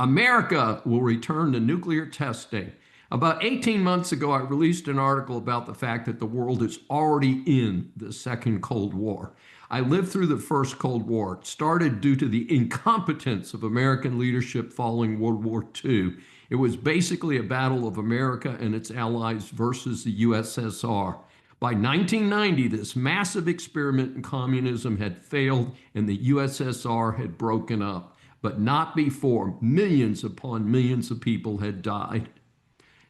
America will return to nuclear testing. About 18 months ago, I released an article about the fact that the world is already in the second Cold War. I lived through the first Cold War. It started due to the incompetence of American leadership following World War II. It was basically a battle of America and its allies versus the USSR. By 1990, this massive experiment in communism had failed and the USSR had broken up, but not before millions upon millions of people had died.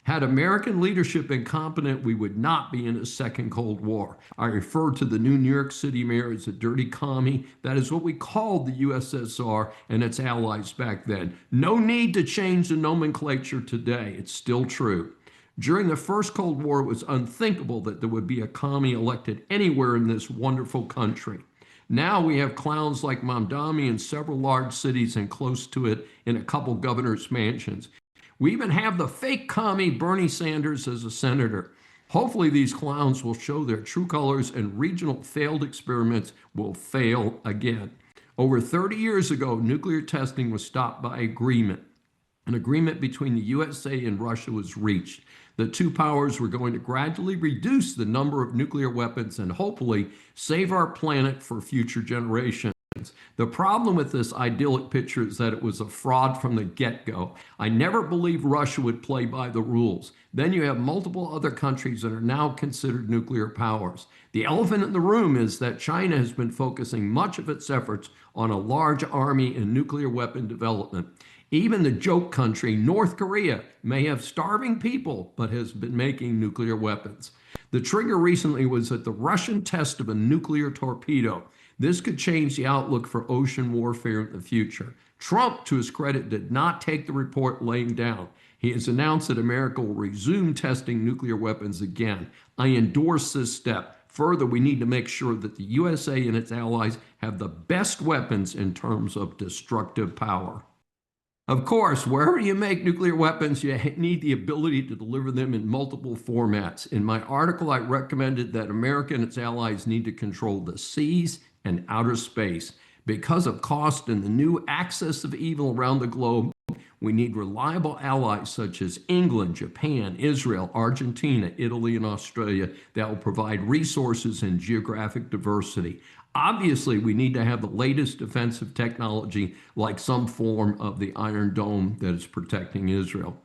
Had American leadership been competent, we would not be in a second Cold War. I refer to the new New York City mayor as a dirty commie. That is what we called the USSR and its allies back then. No need to change the nomenclature today. It's still true. During the first Cold War, it was unthinkable that there would be a commie elected anywhere in this wonderful country. Now we have clowns like Mamdani in several large cities and close to it in a couple governors' mansions. We even have the fake commie Bernie Sanders as a senator. Hopefully these clowns will show their true colors and regional failed experiments will fail again. Over 30 years ago, nuclear testing was stopped by agreement. An agreement between the USA and Russia was reached. The two powers were going to gradually reduce the number of nuclear weapons and hopefully save our planet for future generations. The problem with this idyllic picture is that it was a fraud from the get-go. I never believed Russia would play by the rules. Then you have multiple other countries that are now considered nuclear powers. The elephant in the room is that China has been focusing much of its efforts on a large army and nuclear weapon development. Even the joke country, North Korea, may have starving people, but has been making nuclear weapons. The trigger recently was at the Russian test of a nuclear torpedo. This could change the outlook for ocean warfare in the future. Trump, to his credit, did not take the report laying down. He has announced that America will resume testing nuclear weapons again. I endorse this step. Further, we need to make sure that the USA and its allies have the best weapons in terms of destructive power. Of course, wherever you make nuclear weapons, you need the ability to deliver them in multiple formats. In my article, I recommended that America and its allies need to control the seas and outer space. Because of cost and the new axis of evil around the globe, we need reliable allies such as England, Japan, Israel, Argentina, Italy, and Australia that will provide resources and geographic diversity. Obviously, we need to have the latest defensive technology like some form of the Iron Dome that is protecting Israel.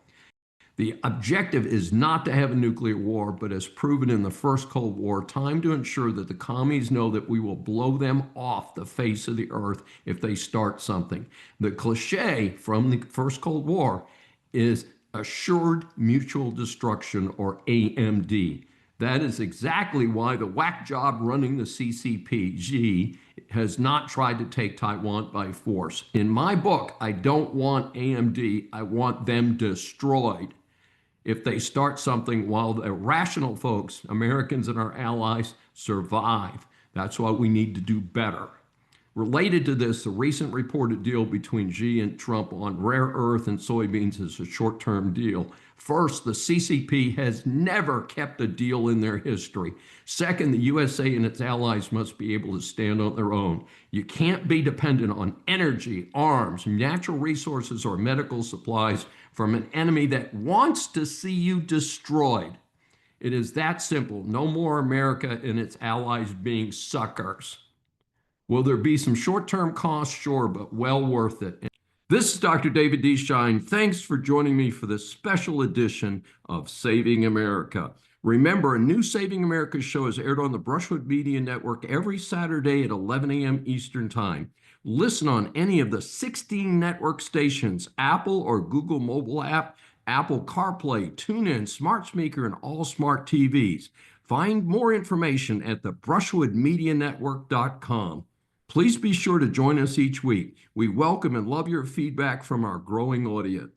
The objective is not to have a nuclear war, but as proven in the first Cold War, time to ensure that the commies know that we will blow them off the face of the earth if they start something. The cliche from the first Cold War is assured mutual destruction, or AMD. That is exactly why the whack job running the CCP, Xi, has not tried to take Taiwan by force. In my book, I don't want AMD, I want them destroyed if they start something while the rational folks, Americans and our allies, survive. That's why we need to do better. Related to this, the recent reported deal between Xi and Trump on rare earth and soybeans is a short-term deal. First, the CCP has never kept a deal in their history. Second, the USA and its allies must be able to stand on their own. You can't be dependent on energy, arms, natural resources, or medical supplies from an enemy that wants to see you destroyed. It is that simple. No more America and its allies being suckers. Will there be some short-term costs? Sure, but well worth it. This is Dr. David D. Schein. Thanks for joining me for this special edition of Saving America. Remember, a new Saving America show is aired on the Brushwood Media Network every Saturday at 11 a.m. Eastern Time. Listen on any of the 16 network stations, Apple or Google mobile app, Apple CarPlay, TuneIn, Smart Speaker, and all smart TVs. Find more information at the brushwoodmedianetwork.com. Please be sure to join us each week. We welcome and love your feedback from our growing audience.